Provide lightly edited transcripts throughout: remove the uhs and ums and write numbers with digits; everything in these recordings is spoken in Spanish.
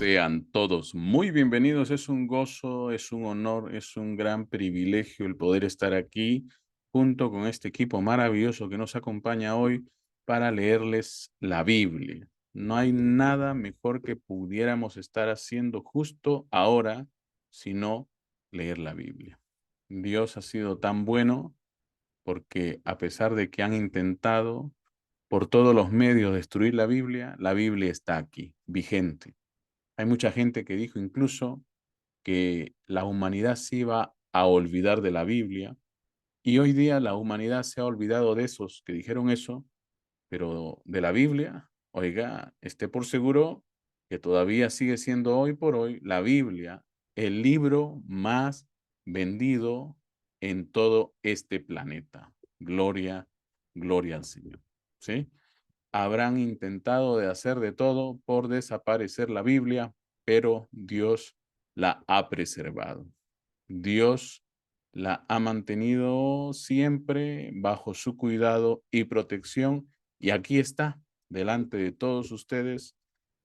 Sean todos muy bienvenidos. Es un gozo, es un honor, es un gran privilegio el poder estar aquí junto con este equipo maravilloso que nos acompaña hoy para leerles la Biblia. No hay nada mejor que pudiéramos estar haciendo justo ahora, sino leer la Biblia. Dios ha sido tan bueno porque a pesar de que han intentado por todos los medios destruir la Biblia está aquí, vigente. Hay mucha gente que dijo incluso que la humanidad se iba a olvidar de la Biblia y hoy día la humanidad se ha olvidado de esos que dijeron eso, pero de la Biblia, oiga, esté por seguro que todavía sigue siendo hoy por hoy la Biblia el libro más vendido en todo este planeta. Gloria, gloria al Señor. ¿Sí? Habrán intentado de hacer de todo por desaparecer la Biblia, pero Dios la ha preservado. Dios la ha mantenido siempre bajo su cuidado y protección. Y aquí está, delante de todos ustedes,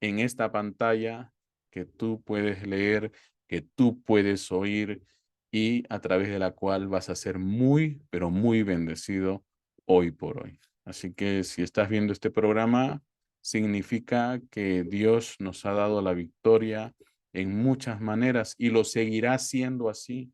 en esta pantalla que tú puedes leer, que tú puedes oír y a través de la cual vas a ser muy, pero muy bendecido hoy por hoy. Así que si estás viendo este programa, significa que Dios nos ha dado la victoria en muchas maneras y lo seguirá siendo así.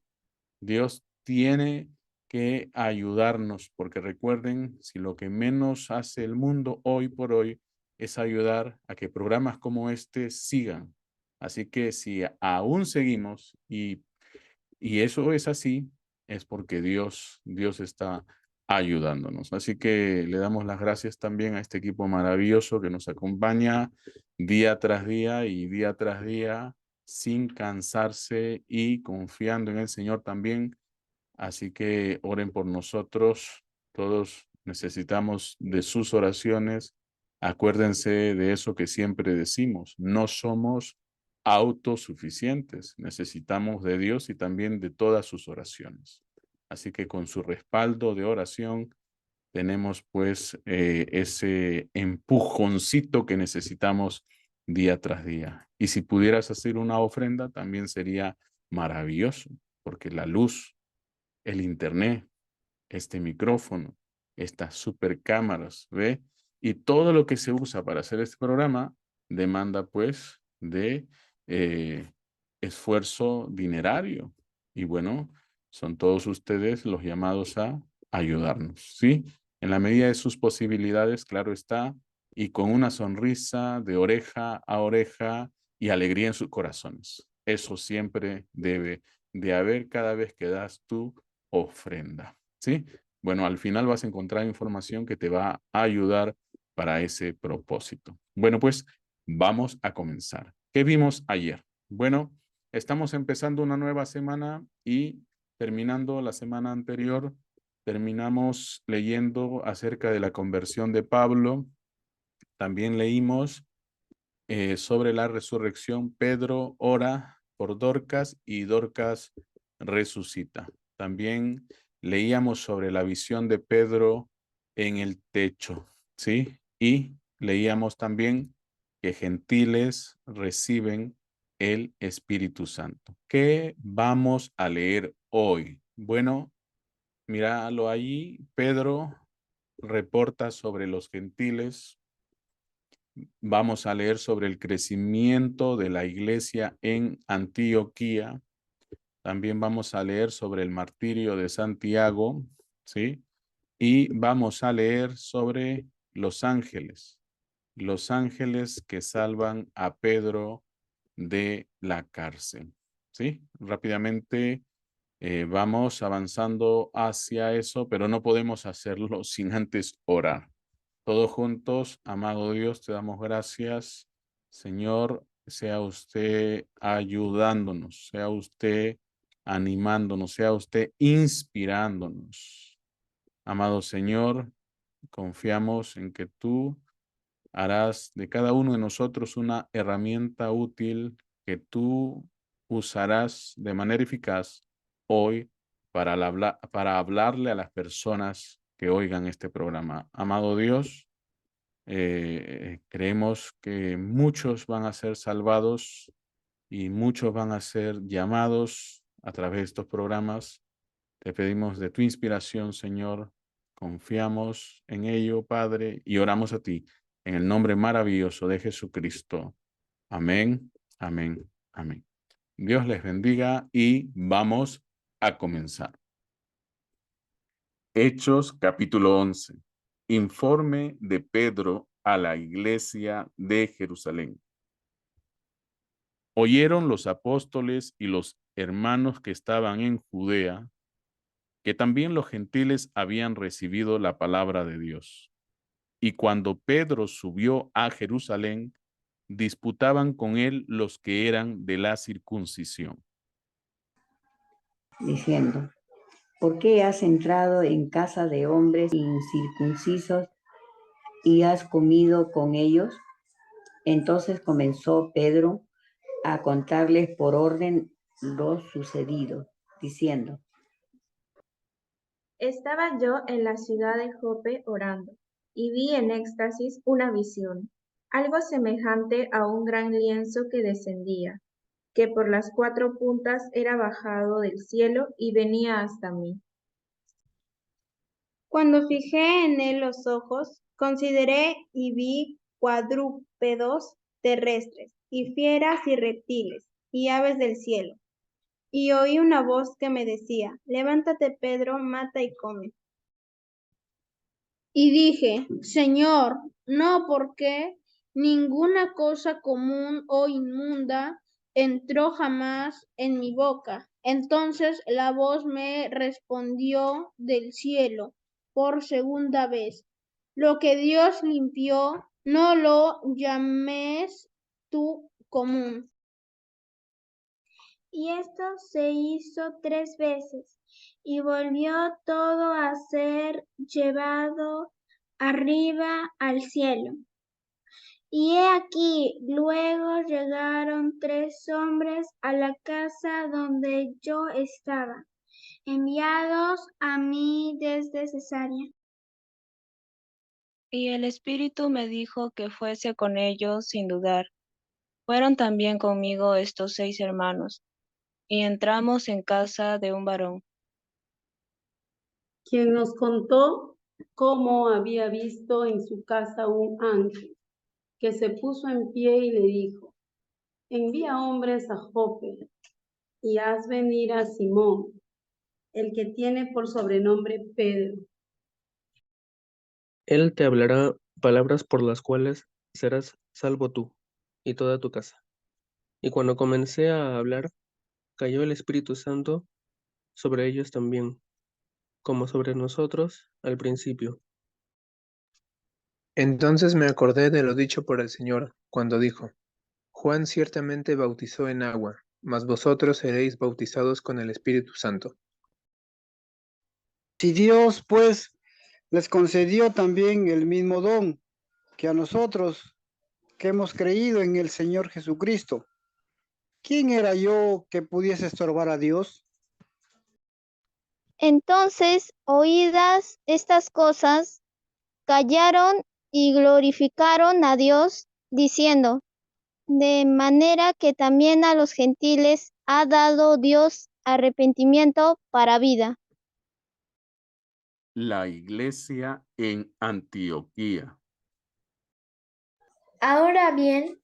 Dios tiene que ayudarnos, porque recuerden, si lo que menos hace el mundo hoy por hoy es ayudar a que programas como este sigan. Así que si aún seguimos y eso es así, es porque Dios está ayudándonos. Así que le damos las gracias también a este equipo maravilloso que nos acompaña día tras día y día tras día sin cansarse y confiando en el Señor también. Así que oren por nosotros. Todos necesitamos de sus oraciones. Acuérdense de eso que siempre decimos. No somos autosuficientes. Necesitamos de Dios y también de todas sus oraciones. Así que con su respaldo de oración tenemos pues ese empujoncito que necesitamos día tras día. Y si pudieras hacer una ofrenda, también sería maravilloso, porque la luz, el internet, este micrófono, estas super cámaras, ¿ve? Y todo lo que se usa para hacer este programa demanda pues de eh, esfuerzo dinerario. Y bueno, son todos ustedes los llamados a ayudarnos, ¿sí? En la medida de sus posibilidades, claro está, y con una sonrisa de oreja a oreja y alegría en sus corazones. Eso siempre debe de haber cada vez que das tu ofrenda, ¿sí? Bueno, al final vas a encontrar información que te va a ayudar para ese propósito. Bueno, pues vamos a comenzar. ¿Qué vimos ayer? Bueno, estamos empezando una nueva semana y terminando la semana anterior, terminamos leyendo acerca de la conversión de Pablo. También leímos sobre la resurrección. Pedro ora por Dorcas y Dorcas resucita. También leíamos sobre la visión de Pedro en el techo, ¿sí? Y leíamos también que gentiles reciben el Espíritu Santo. ¿Qué vamos a leer hoy? Bueno, míralo allí. Pedro reporta sobre los gentiles. Vamos a leer sobre el crecimiento de la iglesia en Antioquía. También vamos a leer sobre el martirio de Santiago, ¿sí? Y vamos a leer sobre los ángeles que salvan a Pedro de la cárcel, ¿sí? Rápidamente vamos avanzando hacia eso, pero no podemos hacerlo sin antes orar. Todos juntos, amado Dios, te damos gracias. Señor, sea usted ayudándonos, sea usted animándonos, sea usted inspirándonos. Amado Señor, confiamos en que tú harás de cada uno de nosotros una herramienta útil que tú usarás de manera eficaz hoy para hablarle a las personas que oigan este programa. Amado Dios, creemos que muchos van a ser salvados y muchos van a ser llamados a través de estos programas. Te pedimos de tu inspiración, Señor. Confiamos en ello, Padre, y oramos a ti en el nombre maravilloso de Jesucristo. Amén, amén, amén. Dios les bendiga y vamos a comenzar. Hechos capítulo 11. Informe de Pedro a la iglesia de Jerusalén. Oyeron los apóstoles y los hermanos que estaban en Judea que también los gentiles habían recibido la palabra de Dios. Y cuando Pedro subió a Jerusalén, disputaban con él los que eran de la circuncisión, diciendo: ¿por qué has entrado en casa de hombres incircuncisos y has comido con ellos? Entonces comenzó Pedro a contarles por orden lo sucedido, diciendo: Estaba yo en la ciudad de Jope orando, y vi en éxtasis una visión, algo semejante a un gran lienzo que descendía, que por las 4 puntas era bajado del cielo y venía hasta mí. Cuando fijé en él los ojos, consideré y vi cuadrúpedos terrestres, y fieras y reptiles, y aves del cielo. Y oí una voz que me decía: levántate, Pedro, mata y come. Y dije: Señor, no, porque ninguna cosa común o inmunda entró jamás en mi boca. Entonces la voz me respondió del cielo por segunda vez: lo que Dios limpió, no lo llames tú común. Y esto se hizo 3 veces, y volvió todo a ser llevado arriba al cielo. Y he aquí, luego llegaron 3 hombres a la casa donde yo estaba, enviados a mí desde Cesarea. Y el Espíritu me dijo que fuese con ellos sin dudar. Fueron también conmigo estos 6 hermanos, y entramos en casa de un varón, quien nos contó cómo había visto en su casa un ángel, que se puso en pie y le dijo: envía hombres a Jope y haz venir a Simón, el que tiene por sobrenombre Pedro. Él te hablará palabras por las cuales serás salvo tú y toda tu casa. Y cuando comencé a hablar, cayó el Espíritu Santo sobre ellos también, como sobre nosotros al principio. Entonces me acordé de lo dicho por el Señor, cuando dijo: Juan ciertamente bautizó en agua, mas vosotros seréis bautizados con el Espíritu Santo. Si Dios, pues, les concedió también el mismo don que a nosotros, que hemos creído en el Señor Jesucristo, ¿quién era yo que pudiese estorbar a Dios? Entonces, oídas estas cosas, callaron y glorificaron a Dios, diciendo: de manera que también a los gentiles ha dado Dios arrepentimiento para vida. la iglesia en Antioquía. Ahora bien,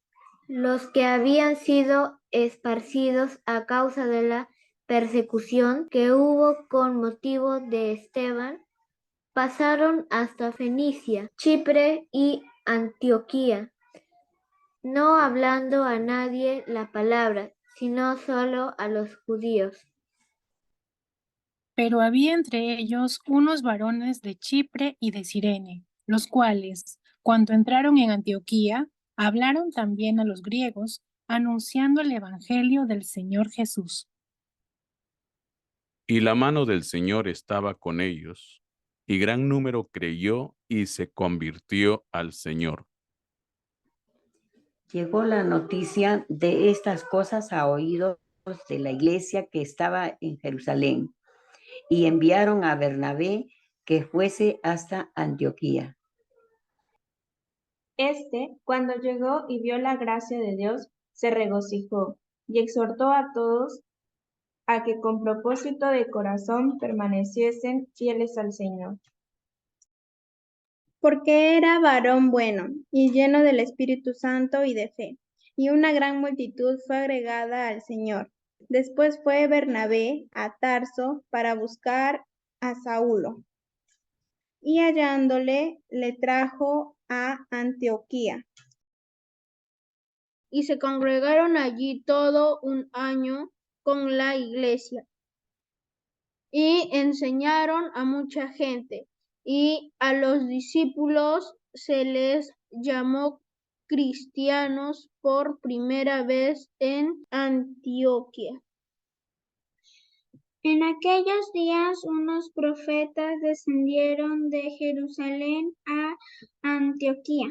los que habían sido esparcidos a causa de la persecución que hubo con motivo de Esteban, pasaron hasta Fenicia, Chipre y Antioquía, no hablando a nadie la palabra, sino solo a los judíos. Pero había entre ellos unos varones de Chipre y de Cirene, los cuales, cuando entraron en Antioquía, hablaron también a los griegos, anunciando el evangelio del Señor Jesús. Y la mano del Señor estaba con ellos, y gran número creyó y se convirtió al Señor. Llegó la noticia de estas cosas a oídos de la iglesia que estaba en Jerusalén, y enviaron a Bernabé que fuese hasta Antioquía. Cuando llegó y vio la gracia de Dios, se regocijó, y exhortó a todos a que con propósito de corazón permaneciesen fieles al Señor. Porque era varón bueno y lleno del Espíritu Santo y de fe, y una gran multitud fue agregada al Señor. Después fue Bernabé a Tarso para buscar a Saulo, y hallándole le trajo a Antioquía. Y se congregaron allí todo un año con la iglesia, y enseñaron a mucha gente, y a los discípulos se les llamó cristianos por primera vez en Antioquía. En aquellos días unos profetas descendieron de Jerusalén a Antioquía.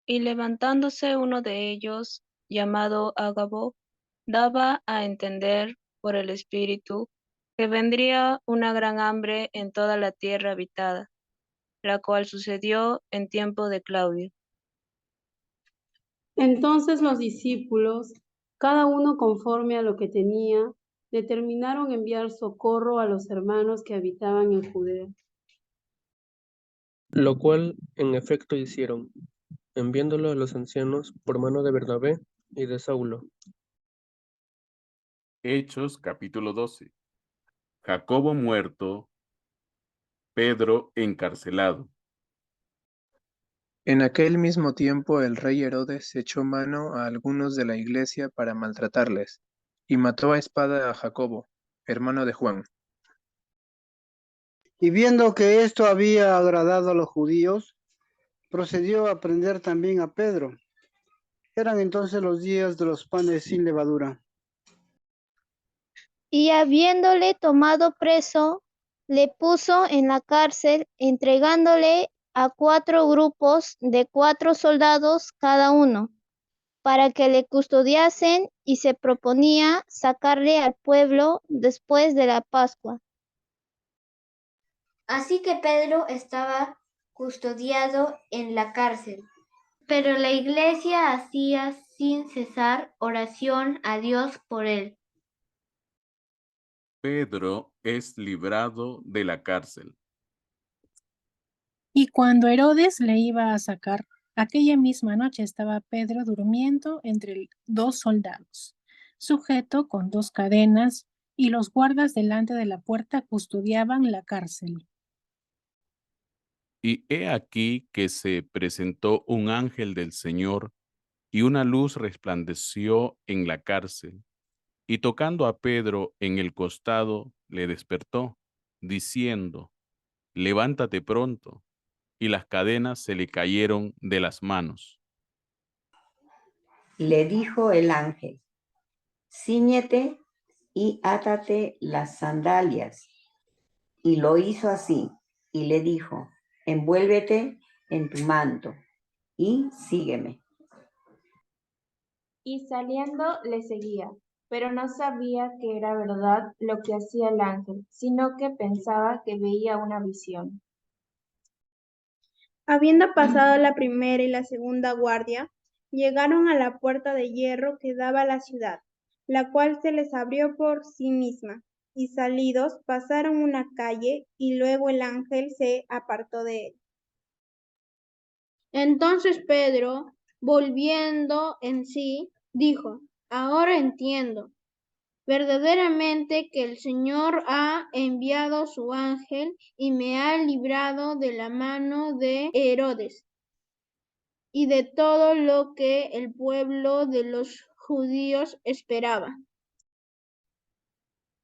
Y levantándose uno de ellos, llamado Agabo, daba a entender por el Espíritu que vendría una gran hambre en toda la tierra habitada, la cual sucedió en tiempo de Claudio. Entonces los discípulos, cada uno conforme a lo que tenía, determinaron enviar socorro a los hermanos que habitaban en Judea. Lo cual en efecto hicieron, enviándolo a los ancianos por mano de Bernabé y de Saulo. Hechos capítulo 12. Jacobo muerto, Pedro encarcelado. En aquel mismo tiempo el rey Herodes echó mano a algunos de la iglesia para maltratarles, y mató a espada a Jacobo, hermano de Juan. Y viendo que esto había agradado a los judíos, procedió a prender también a Pedro. Eran entonces los días de los panes sin levadura. Y habiéndole tomado preso, le puso en la cárcel, entregándole a 4 grupos de 4 soldados cada uno, para que le custodiasen, y se proponía sacarle al pueblo después de la Pascua. Así que Pedro estaba custodiado en la cárcel, pero la iglesia hacía sin cesar oración a Dios por él. Pedro es librado de la cárcel. Y cuando Herodes le iba a sacar, aquella misma noche estaba Pedro durmiendo entre 2 soldados, sujeto con 2 cadenas, y los guardas delante de la puerta custodiaban la cárcel. Y he aquí que se presentó un ángel del Señor, y una luz resplandeció en la cárcel, y tocando a Pedro en el costado, le despertó, diciendo, levántate pronto. Y las cadenas se le cayeron de las manos. Le dijo el ángel, cíñete y átate las sandalias. Y lo hizo así, y le dijo, envuélvete en tu manto y sígueme. Y saliendo le seguía, pero no sabía que era verdad lo que hacía el ángel, sino que pensaba que veía una visión. Habiendo pasado la primera y la segunda guardia, llegaron a la puerta de hierro que daba a la ciudad, la cual se les abrió por sí misma, y salidos pasaron una calle, y luego el ángel se apartó de él. Entonces Pedro, volviendo en sí, dijo, ahora entiendo verdaderamente que el Señor ha enviado su ángel y me ha librado de la mano de Herodes y de todo lo que el pueblo de los judíos esperaba.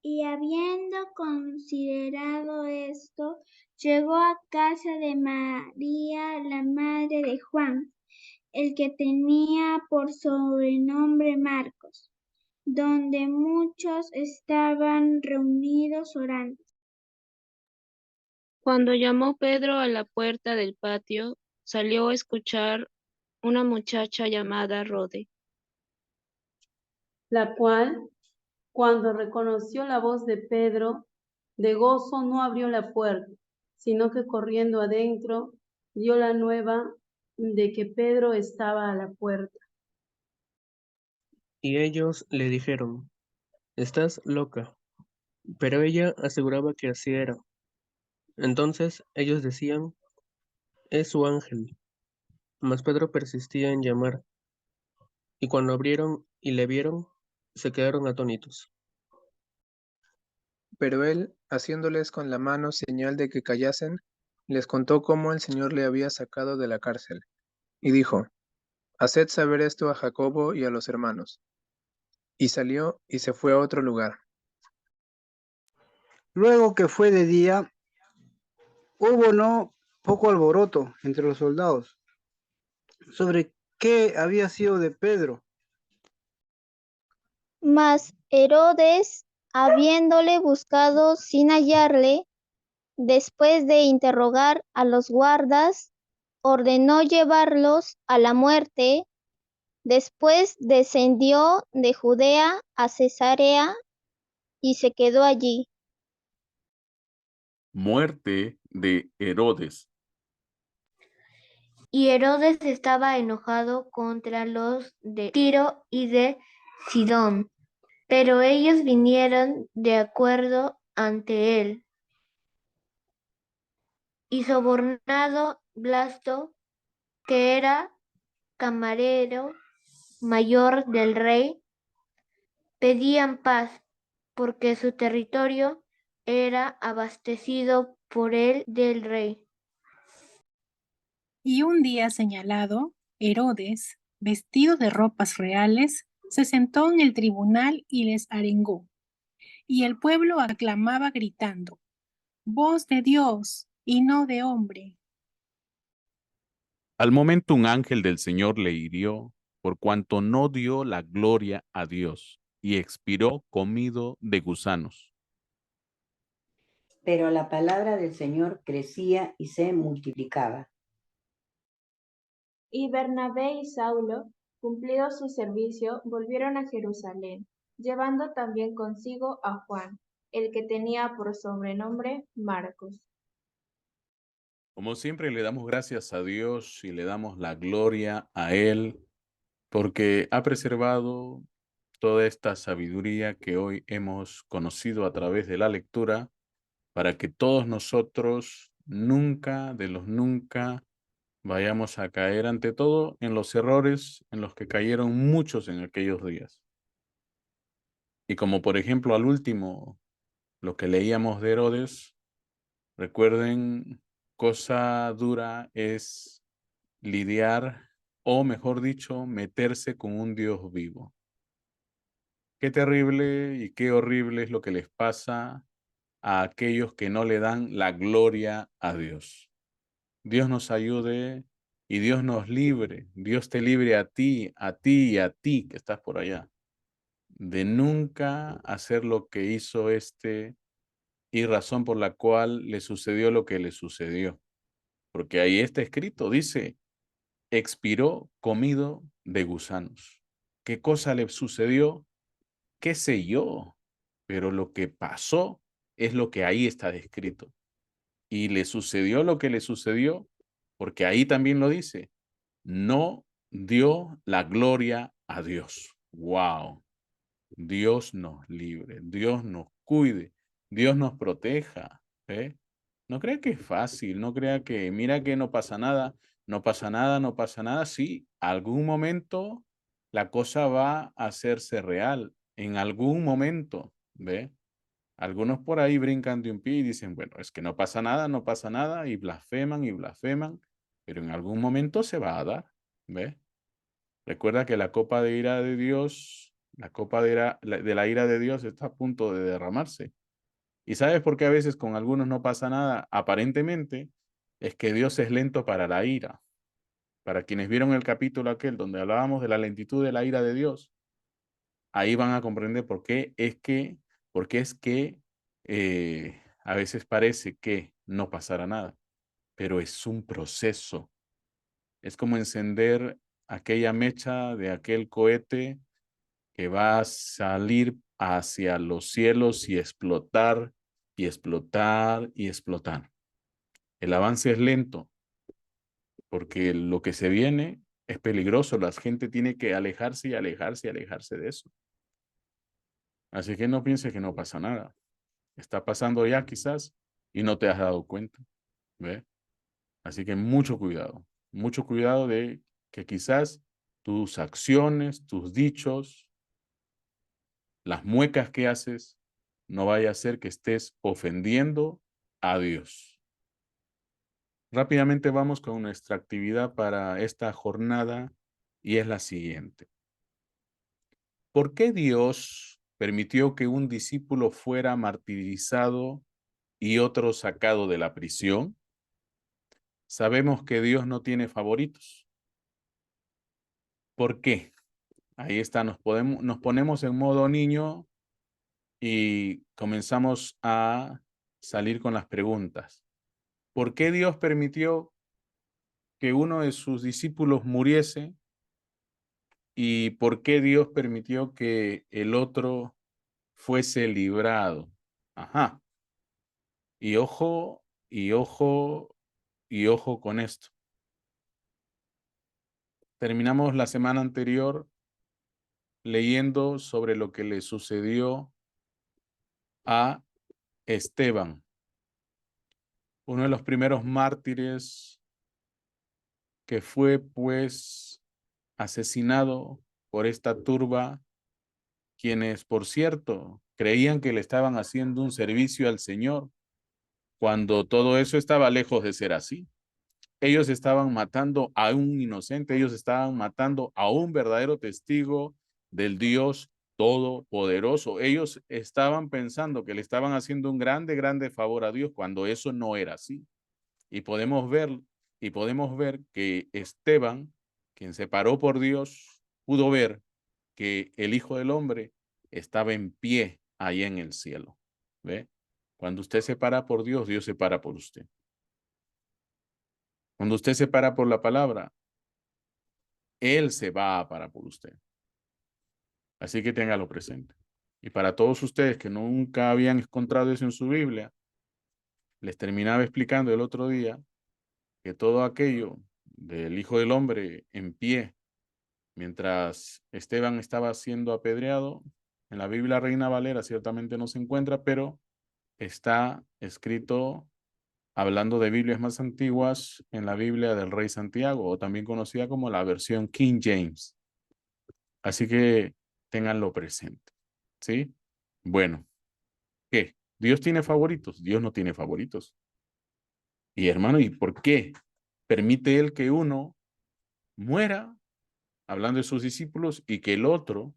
Y habiendo considerado esto, llegó a casa de María, la madre de Juan, el que tenía por sobrenombre Marcos, donde muchos estaban reunidos orando. Cuando llamó Pedro a la puerta del patio, salió a escuchar una muchacha llamada Rode, La cual, cuando reconoció la voz de Pedro, de gozo no abrió la puerta, sino que corriendo adentro dio la nueva de que Pedro estaba a la puerta. Y ellos le dijeron, estás loca. Pero ella aseguraba que así era. Entonces ellos decían, es su ángel. Mas Pedro persistía en llamar, y cuando abrieron y le vieron, se quedaron atónitos. Pero él, haciéndoles con la mano señal de que callasen, les contó cómo el Señor le había sacado de la cárcel, y dijo, haced saber esto a Jacobo y a los hermanos. Y salió y se fue a otro lugar. Luego que fue de día, hubo no poco alboroto entre los soldados sobre qué había sido de Pedro. Mas Herodes, habiéndole buscado sin hallarle, después de interrogar a los guardas, ordenó llevarlos a la muerte. Después descendió de Judea a Cesarea y se quedó allí. Muerte de Herodes. Y Herodes estaba enojado contra los de Tiro y de Sidón, pero ellos vinieron de acuerdo ante él. Y sobornado Blasto, que era camarero mayor del rey, pedían paz, porque su territorio era abastecido por el del rey. Y un día señalado, Herodes, vestido de ropas reales, se sentó en el tribunal y les arengó. Y el pueblo aclamaba gritando, voz de Dios y no de hombre. Al momento un ángel del Señor le hirió, por cuanto no dio la gloria a Dios, y expiró comido de gusanos. Pero la palabra del Señor crecía y se multiplicaba. Y Bernabé y Saulo, cumplido su servicio, volvieron a Jerusalén, llevando también consigo a Juan, el que tenía por sobrenombre Marcos. Como siempre le damos gracias a Dios y le damos la gloria a Él, porque ha preservado toda esta sabiduría que hoy hemos conocido a través de la lectura, para que todos nosotros nunca, de los nunca, vayamos a caer ante todo en los errores en los que cayeron muchos en aquellos días. Y como por ejemplo al último, lo que leíamos de Herodes, recuerden, cosa dura es lidiar, o mejor dicho, meterse con un Dios vivo. Qué terrible y qué horrible es lo que les pasa a aquellos que no le dan la gloria a Dios. Dios nos ayude y Dios nos libre. Dios te libre a ti y a ti que estás por allá, de nunca hacer lo que hizo y razón por la cual le sucedió lo que le sucedió. Porque ahí está escrito, dice, expiró comido de gusanos. ¿Qué cosa le sucedió? ¿Qué sé yo? Pero lo que pasó es lo que ahí está descrito. Y le sucedió lo que le sucedió, porque ahí también lo dice, no dio la gloria a Dios. ¡Wow! Dios nos libre, Dios nos cuide, Dios nos proteja. ¿Eh? No crea que es fácil, no crea que, mira que no pasa nada, no pasa nada, no pasa nada. Sí, algún momento la cosa va a hacerse real, en algún momento, ¿ve? Algunos por ahí brincan de un pie y dicen, bueno, es que no pasa nada, no pasa nada, y blasfeman, pero en algún momento se va a dar, ¿ve? Recuerda que la copa de ira de Dios, la copa de la ira de Dios está a punto de derramarse. ¿Y sabes por qué a veces con algunos no pasa nada? Aparentemente es que Dios es lento para la ira. Para quienes vieron el capítulo aquel donde hablábamos de la lentitud de la ira de Dios, ahí van a comprender porque es que a veces parece que no pasará nada, pero es un proceso. Es como encender aquella mecha de aquel cohete que va a salir hacia los cielos y explotar, y explotar, y explotar. El avance es lento, porque lo que se viene Es peligroso, la gente tiene que alejarse y alejarse y alejarse de eso. Así que no pienses que no pasa nada. Está pasando ya quizás y no te has dado cuenta. ¿Ve? Así que mucho cuidado de que quizás tus acciones, tus dichos, las muecas que haces, no vaya a ser que estés ofendiendo a Dios. Rápidamente vamos con nuestra actividad para esta jornada y es la siguiente. ¿Por qué Dios permitió que un discípulo fuera martirizado y otro sacado de la prisión? Sabemos que Dios no tiene favoritos. ¿Por qué? Ahí está, nos ponemos en modo niño y comenzamos a salir con las preguntas. ¿Por qué Dios permitió que uno de sus discípulos muriese? ¿Y por qué Dios permitió que el otro fuese librado? Ajá. Y ojo, y ojo, y ojo con esto. Terminamos la semana anterior leyendo sobre lo que le sucedió a Esteban, uno de los primeros mártires que fue pues asesinado por esta turba, quienes por cierto creían que le estaban haciendo un servicio al Señor, cuando todo eso estaba lejos de ser así. Ellos estaban matando a un inocente, ellos estaban matando a un verdadero testigo del Dios Todopoderoso. Ellos estaban pensando que le estaban haciendo un grande favor a Dios cuando eso no era así. Y podemos ver que Esteban, quien se paró por Dios, pudo ver que el Hijo del Hombre estaba en pie ahí en el cielo. ¿Ve? Cuando usted se para por Dios, Dios se para por usted. Cuando usted se para por la palabra, Él se va a parar por usted. Así que téngalo presente. Y para todos ustedes que nunca habían encontrado eso en su Biblia, les terminaba explicando el otro día que todo aquello del Hijo del Hombre en pie, mientras Esteban estaba siendo apedreado, en la Biblia Reina Valera ciertamente no se encuentra, pero está escrito hablando de Biblias más antiguas en la Biblia del Rey Santiago, o también conocida como la versión King James. Así que ténganlo presente, ¿sí? Bueno, ¿qué? ¿Dios tiene favoritos? Dios no tiene favoritos. Y hermano, ¿y por qué permite Él que uno muera, hablando de sus discípulos, y que el otro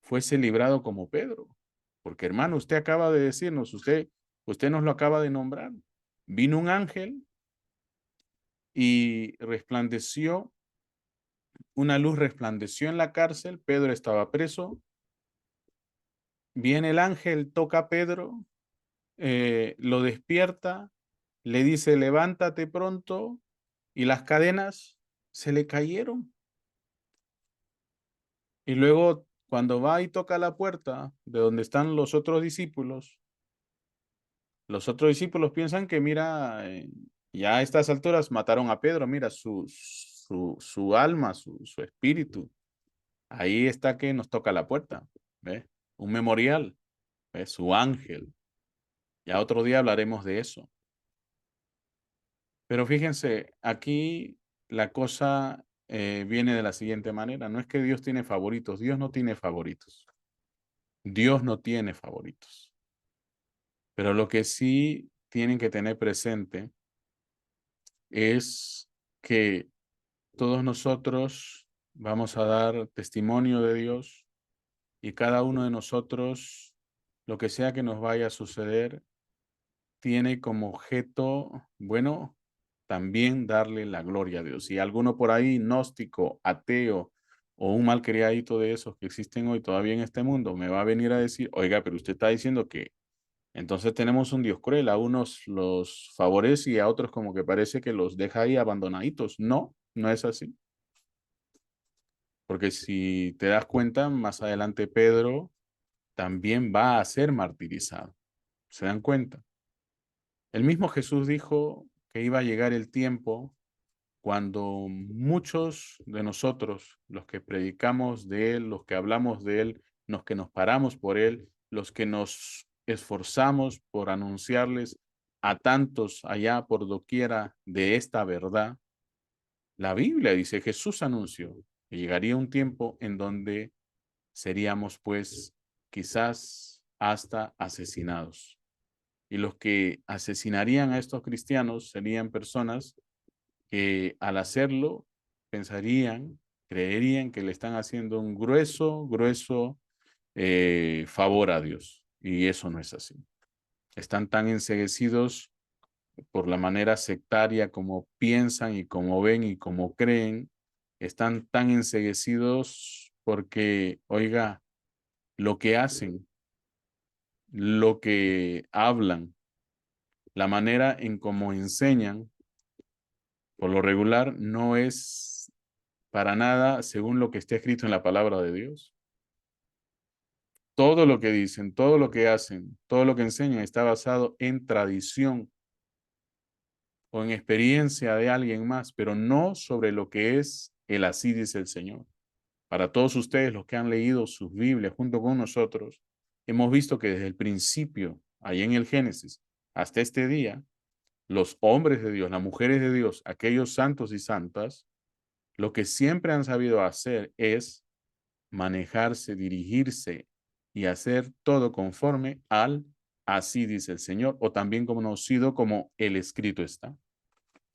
fuese librado como Pedro? Porque hermano, usted acaba de decirnos, usted nos lo acaba de nombrar. Vino un ángel y resplandeció, una luz resplandeció en la cárcel, Pedro estaba preso, viene el ángel, toca a Pedro, lo despierta, le dice, levántate pronto, y las cadenas se le cayeron. Y luego, cuando va y toca la puerta de donde están los otros discípulos piensan que, mira, ya a estas alturas mataron a Pedro, mira, su alma, su espíritu. Ahí está que nos toca la puerta, ¿ve? Un memorial, ¿ve? Su ángel. Ya otro día hablaremos de eso. Pero fíjense, aquí la cosa viene de la siguiente manera. No es que Dios tiene favoritos. Dios no tiene favoritos. Dios no tiene favoritos. Pero lo que sí tienen que tener presente es que todos nosotros vamos a dar testimonio de Dios y cada uno de nosotros, lo que sea que nos vaya a suceder, tiene como objeto, bueno, también darle la gloria a Dios. Si alguno por ahí, gnóstico, ateo o un malcriadito de esos que existen hoy todavía en este mundo, me va a venir a decir, oiga, pero usted está diciendo que entonces tenemos un Dios cruel, a unos los favorece y a otros como que parece que los deja ahí abandonaditos. No, no es así. Porque si te das cuenta, más adelante Pedro también va a ser martirizado. ¿Se dan cuenta? El mismo Jesús dijo que iba a llegar el tiempo cuando muchos de nosotros, los que predicamos de Él, los que hablamos de Él, los que nos paramos por Él, los que nos esforzamos por anunciarles a tantos allá por doquiera de esta verdad, la Biblia dice, Jesús anunció que llegaría un tiempo en donde seríamos pues quizás hasta asesinados. Y los que asesinarían a estos cristianos serían personas que al hacerlo pensarían, creerían que le están haciendo un grueso favor a Dios. Y eso no es así. Están tan enceguecidos por la manera sectaria como piensan y como ven y como creen. Están tan enceguecidos porque, oiga, lo que hacen, lo que hablan, la manera en cómo enseñan, por lo regular, no es para nada según lo que está escrito en la palabra de Dios. Todo lo que dicen, todo lo que hacen, todo lo que enseñan está basado en tradición o en experiencia de alguien más, pero no sobre lo que es el así dice el Señor. Para todos ustedes, los que han leído sus Biblias junto con nosotros, hemos visto que desde el principio, ahí en el Génesis, hasta este día, los hombres de Dios, las mujeres de Dios, aquellos santos y santas, lo que siempre han sabido hacer es manejarse, dirigirse y hacer todo conforme al así dice el Señor, o también conocido como el escrito está.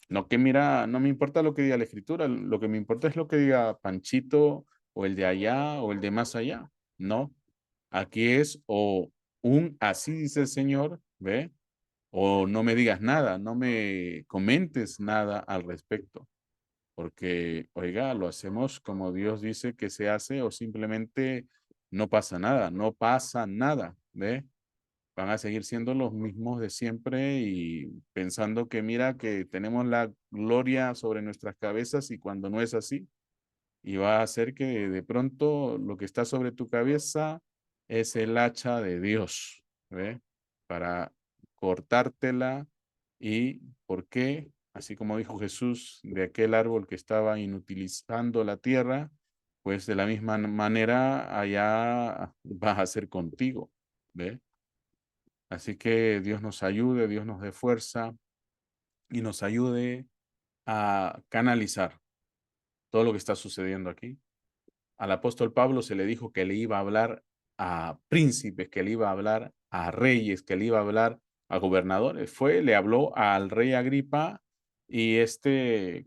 No que mira, no me importa lo que diga la escritura, lo que me importa es lo que diga Panchito o el de allá o el de más allá. No, aquí es o un así dice el Señor, ¿ve? O no me digas nada, no me comentes nada al respecto. Porque, oiga, lo hacemos como Dios dice que se hace o simplemente no pasa nada, no pasa nada, ¿ve? Van a seguir siendo los mismos de siempre y pensando que mira que tenemos la gloria sobre nuestras cabezas y cuando no es así, y va a hacer que de pronto lo que está sobre tu cabeza es el hacha de Dios, ¿ve? Para cortártela y ¿por qué? Así como dijo Jesús de aquel árbol que estaba inutilizando la tierra, pues de la misma manera allá vas a ser contigo, ¿ve? Así que Dios nos ayude, Dios nos dé fuerza y nos ayude a canalizar todo lo que está sucediendo aquí. Al apóstol Pablo se le dijo que le iba a hablar a príncipes, que le iba a hablar a reyes, que le iba a hablar a gobernadores. Le habló al rey Agripa y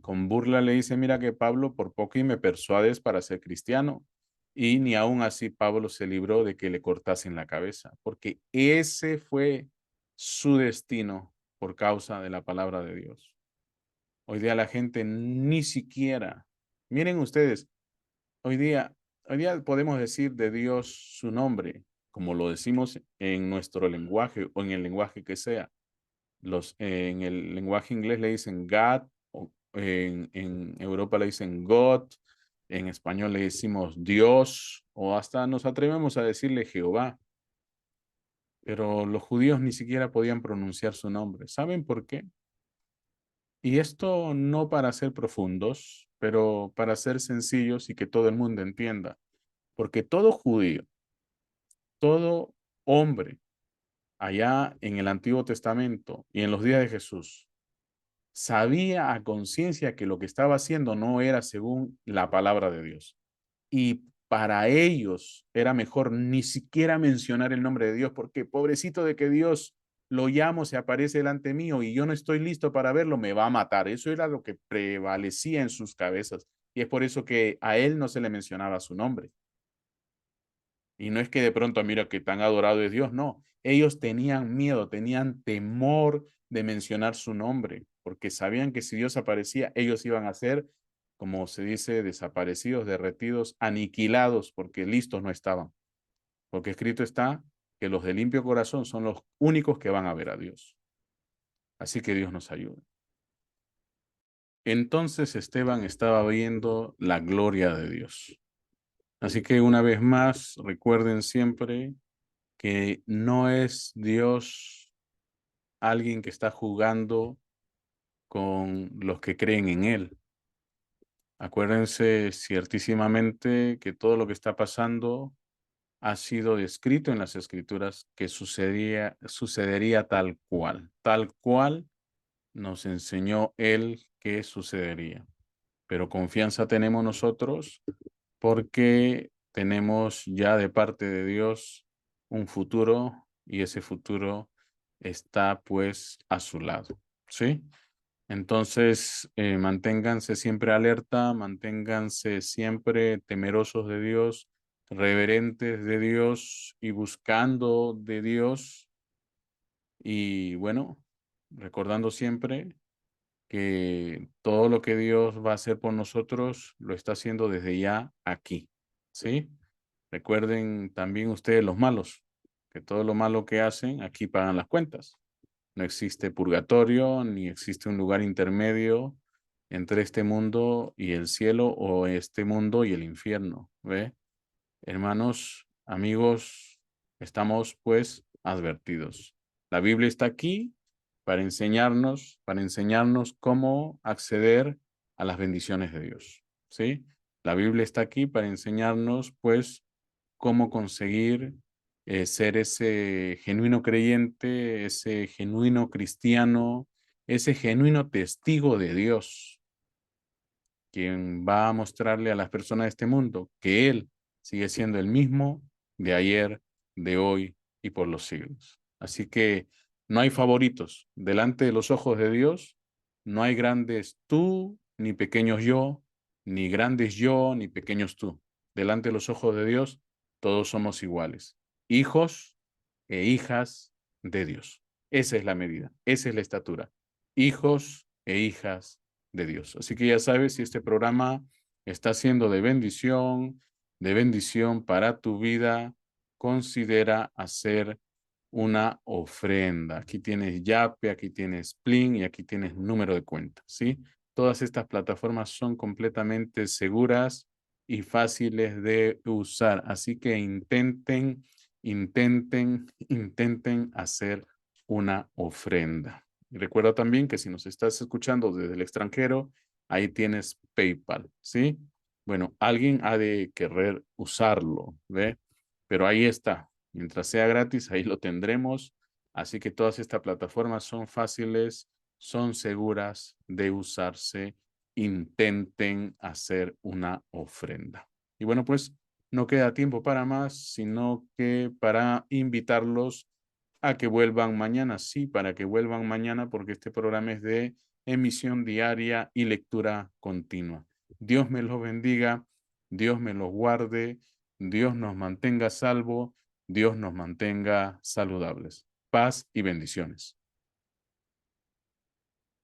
con burla le dice, mira que Pablo, por poco y me persuades para ser cristiano. Y ni aún así Pablo se libró de que le cortasen la cabeza, porque ese fue su destino por causa de la palabra de Dios. Hoy día la gente ni siquiera, miren ustedes, Hoy día, hoy día podemos decir de Dios su nombre, como lo decimos en nuestro lenguaje o en el lenguaje que sea. En el lenguaje inglés le dicen God, o en Europa le dicen God, en español le decimos Dios, o hasta nos atrevemos a decirle Jehová. Pero los judíos ni siquiera podían pronunciar su nombre. ¿Saben por qué? Y esto no para ser profundos, pero para ser sencillos y que todo el mundo entienda. Porque todo judío, todo hombre allá en el Antiguo Testamento y en los días de Jesús, sabía a conciencia que lo que estaba haciendo no era según la palabra de Dios. Y para ellos era mejor ni siquiera mencionar el nombre de Dios, porque pobrecito de que Dios lo llamo, se aparece delante mío y yo no estoy listo para verlo, me va a matar. Eso era lo que prevalecía en sus cabezas. Y es por eso que a él no se le mencionaba su nombre. Y no es que de pronto, mira, que tan adorado es Dios, no. Ellos tenían miedo, tenían temor de mencionar su nombre, porque sabían que si Dios aparecía, ellos iban a ser, como se dice, desaparecidos, derretidos, aniquilados, porque listos no estaban. Porque escrito está que los de limpio corazón son los únicos que van a ver a Dios. Así que Dios nos ayude. Entonces Esteban estaba viendo la gloria de Dios. Así que una vez más, recuerden siempre que no es Dios alguien que está jugando con los que creen en Él. Acuérdense ciertísimamente que todo lo que está pasando ha sido descrito en las Escrituras que sucedería tal cual nos enseñó Él que sucedería. Pero confianza tenemos nosotros porque tenemos ya de parte de Dios un futuro y ese futuro está pues a su lado, ¿sí? Entonces, manténganse siempre alerta, manténganse siempre temerosos de Dios, reverentes de Dios y buscando de Dios. Y bueno, recordando siempre que todo lo que Dios va a hacer por nosotros lo está haciendo desde ya aquí, ¿sí? Recuerden también ustedes los malos, que todo lo malo que hacen, aquí pagan las cuentas. No existe purgatorio, ni existe un lugar intermedio entre este mundo y el cielo o este mundo y el infierno, ¿ve? Hermanos, amigos, estamos pues advertidos. La Biblia está aquí para enseñarnos cómo acceder a las bendiciones de Dios, ¿sí? La Biblia está aquí para enseñarnos pues cómo conseguir ser ese genuino creyente, ese genuino cristiano, ese genuino testigo de Dios, quien va a mostrarle a las personas de este mundo que Él sigue siendo el mismo de ayer, de hoy y por los siglos. Así que no hay favoritos. Delante de los ojos de Dios, no hay grandes tú, ni pequeños yo, ni grandes yo, ni pequeños tú. Delante de los ojos de Dios, todos somos iguales. Hijos e hijas de Dios. Esa es la medida, esa es la estatura. Hijos e hijas de Dios. Así que ya sabes, si este programa está siendo de bendición para tu vida, considera hacer una ofrenda. Aquí tienes Yape, aquí tienes Plin y aquí tienes número de cuenta, ¿sí? Todas estas plataformas son completamente seguras y fáciles de usar. Así que intenten hacer una ofrenda. Y recuerda también que si nos estás escuchando desde el extranjero, ahí tienes PayPal, ¿sí? Bueno, alguien ha de querer usarlo, ¿ve? Pero ahí está. Mientras sea gratis, ahí lo tendremos. Así que todas estas plataformas son fáciles, son seguras de usarse. Intenten hacer una ofrenda. Y bueno, pues no queda tiempo para más, sino que para invitarlos a que vuelvan mañana. Sí, para que vuelvan mañana, porque este programa es de emisión diaria y lectura continua. Dios me los bendiga, Dios me los guarde, Dios nos mantenga salvo, Dios nos mantenga saludables. Paz y bendiciones.